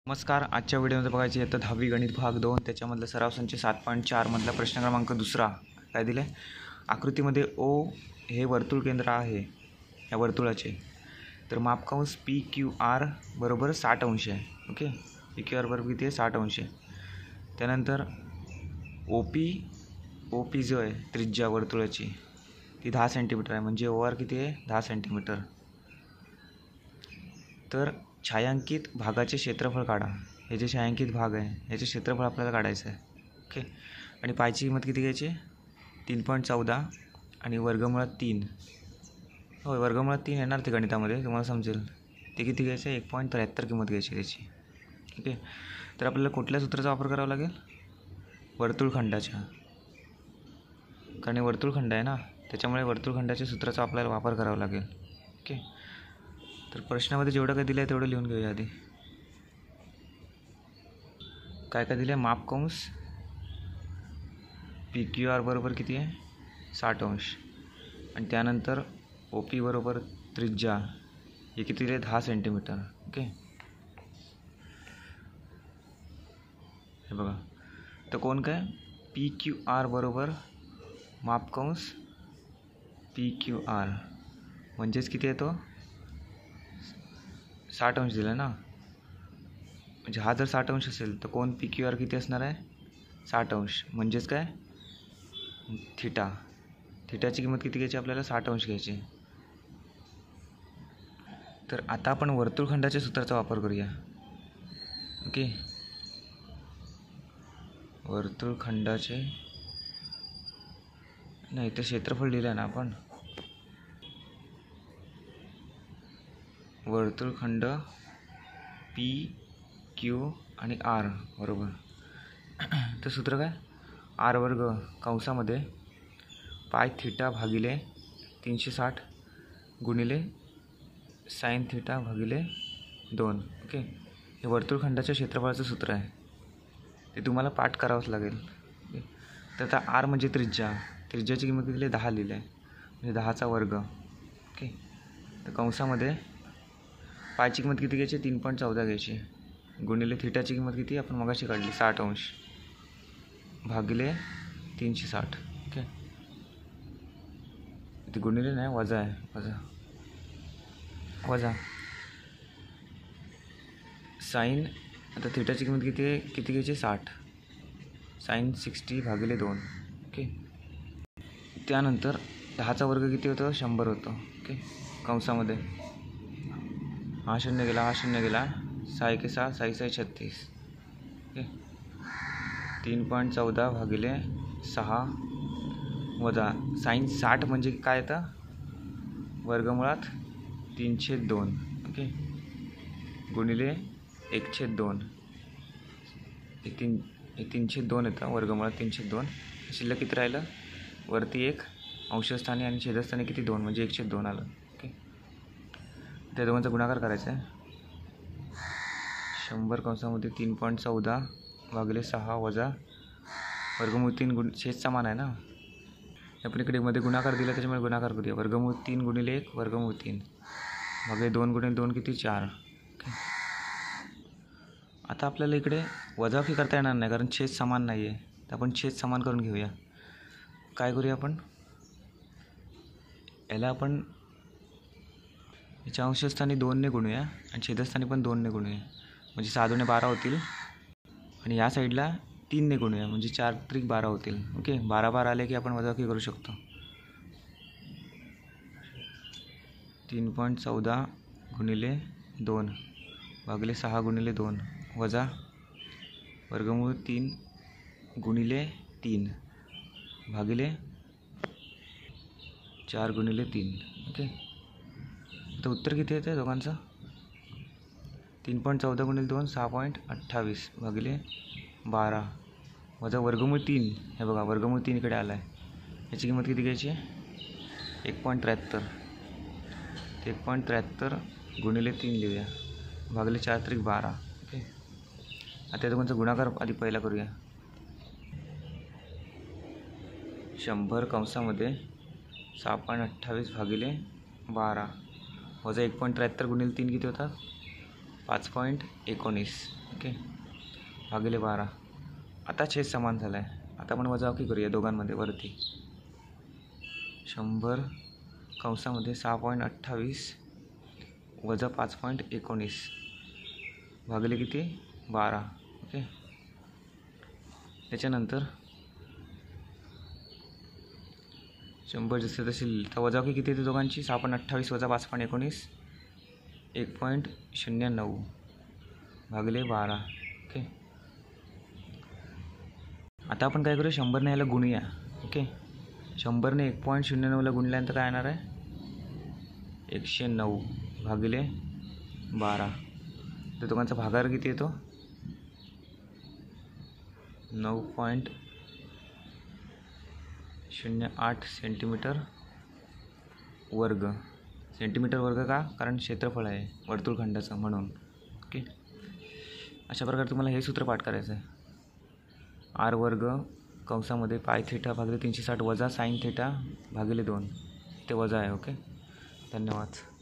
नमस्कार. आजच्या व्हिडिओमध्ये बघायची आहे 10वी गणित भाग 2 त्याच्यामधलं सराव संच 7.4 मधला प्रश्न क्रमांक दुसरा. काय दिले? आकृतीमध्ये ओ हे वर्तुळ केंद्र आहे या वर्तुळाचे, तर मापकांश पी क्यू आर बरोबर 60 अंश आहे. ओके, पी क्यू आर बरोबर किती आहे? 60 अंश आहे. त्यानंतर ओ पी जो आहे त्रिज्या वर्तुळाची ती 10 सेंटीमीटर आहे, म्हणजे ओ आर किती आहे? 10 सेंटीमीटर. तर छायांकित भागाचे क्षेत्रफळ काढा. हे जे छायांकित भाग आहे याचे क्षेत्रफळ आपल्याला काढायचं आहे. ओके, आणि पायची किंमत किती घ्यायची? 3.14 आणि वर्गमुळात 3. होय, वर्गमुळात 3 येणार ते गणितामध्ये, तुम्हाला समजेल. ते किती घ्यायचं? 1.73 किंमत घ्यायची त्याची. ओके, तर आपल्याला कुठल्या सूत्राचा वापर करावा लागेल? वर्तुळखंडाच्या, कारण हे वर्तुळखंड आहे ना, त्याच्यामुळे वर्तुळखंडाच्या सूत्राचा आपल्याला वापर करावा लागेल. ओके, तर प्रश्नामध्ये जेवढं काय दिलं आहे तेवढं लिहून घेऊया आधी. काय काय दिलं आहे? मापकांश पी क्यू आर बरोबर किती आहे? 60 अंश. आणि त्यानंतर ओ पी बरोबर त्रिज्या हे किती दिले? 10 सेंटीमीटर. ओके, हे बघा. तर कोण काय? पी क्यू आर बरोबर मापकांश पी क्यू आर म्हणजेच किती आहे? तो 60 अंश दिला ना, म्हणजे हा जर 60 अंश असेल तर कोण पी क्यू आर किती असणार आहे? 60 अंश. म्हणजेच काय? थिटाची किंमत किती घ्यायची आपल्याला? 60 अंश घ्यायची. तर आता आपण वर्तुळखंडाच्या सूत्राचा वापर करूया. ओके, वर्तुळखंडाचे नाही, ते क्षेत्रफळ लिहिलं आहे ना आपण. वर्तुळखंड पी क्यू आणि आर बरोबर. तर सूत्र काय? आर वर्ग कंसामध्ये पाय थिटा भागिले 360 गुणिले साईन थिटा भागिले 2. ओके, हे वर्तुळखंडाच्या क्षेत्रफळाचं सूत्र आहे, ते तुम्हाला पाठ करावंच लागेल. ओके, तर आता आर म्हणजे त्रिज्याची किंमत किती? 10 लिहिलं आहे, म्हणजे 10चा वर्ग. ओके, तर कंसामध्ये पायची किंमत किती घ्यायची? 3.14 घ्यायची गुणिले थिटाची किंमत किती आपण मगाशी काढली? 60 अंश भागिले 360. ओके, ते गुणिले नाही, वजा आहे, वजा साईन. आता थिटाची किंमत किती आहे? किती घ्यायची? 60. साईन 60 भागिले 2. ओके, त्यानंतर 10चा वर्ग किती होतं? 100 होतं. ओके, कंसामध्ये हा शून्य गेला, हा शून्य गेला, 6 एके 6, 6 6 36. ओके, 3.14 भागिले 6 वजा साईन 60 म्हणजे काय येतं? वर्गमुळात 3/2. ओके, गुणिले 1/2. हे 3/2 येतं, वर्गमुळात 3/2. शिल्लक किती राहिलं? वरती 1 अंशस्थानी आणि छेदस्थानी किती? 2, म्हणजे 1/2 आलं. ओके, त्या दोघांचा गुणाकार करायचा आहे. 100 कंसामध्ये 3.14 भागिले 6 वजा वर्गमूळ 3 छेद समान आहे ना, आपण इकडे मध्ये गुणाकार दिला त्याच्यामुळे गुणाकार करूया. वर्गमूळ 3 गुणिले 1 वर्गमूळ 3 भागिले 2 गुणिले 2 किती? 4. ओके, आता आपल्याला इकडे वजाबाकी करता येणार नाही कारण छेद समान नाही आहे, तर आपण छेद समान करून घेऊया. काय करूया आपण? याला आपण याच्या अंशस्थानी 2ने गुणूया आणि छेदस्थानी पण 2ने गुणूया, म्हणजे 6 दुणे 12 होतील. आणि या साईडला 3ने गुणूया, म्हणजे 4 त्रिक 12 होतील. ओके, 12 आले की आपण वजाबाकी करू शकतो. 3.14 गुणिले 2 भागिले 6 गुणिले 2 वजा वर्गमूळ 3 गुणिले 3 भागिले 4 गुणिले 3. ओके, तर उत्तर किती येतं दोघांचं? 3.14 गुणिले 2 6.28 भागिले 12 वजा वर्गमूळ 3. हे बघा, वर्गमूळ 3 इकडे आला आहे, याची किंमत किती घ्यायची? 1.73. 1.73 गुणिले 3 लिहूया भागिले 4 त्रिक 12. ओके, आता दोघांचा गुणाकार आधी पहिला करूया. 100 कंसामध्ये 6.28 भागिले 12 वजा 1.73 गुणिले 3 किती होतात? 5.19 ओके भागिले 12. आता छेद समान झाला आहे. आता आपण वजाबाकी करूया दोघांमध्ये वरती. 100 कंसामध्ये 6.28 वजा 5.19 भागिले किती 12 ओके. त्याच्यानंतर 100 जसे तसे तर वजाबाकी किती येते दोघांची 6.28 वजा 5.19 1.09 भागिले 12 ओके. आता आपण काय करूया 100ने याला गुणूया ओके. 100ने 1.09ला गुणल्यानंतर काय येणार आहे 109 भागिले 12. तर दोघांचा भागाकार किती येतो 9.08 सेंटीमीटर वर्ग. सेंटीमीटर वर्ग का कारण क्षेत्रफळ आहे वर्तुळखंडाचं म्हणून ओके. अशा प्रकारे तुम्हाला हे सूत्र पाठ करायचं आहे. आर वर्ग कंसामध्ये पाय थिटा भागिले 360 वजा साईन थिटा भागिले 2 ते वजा आहे ओके. धन्यवाद.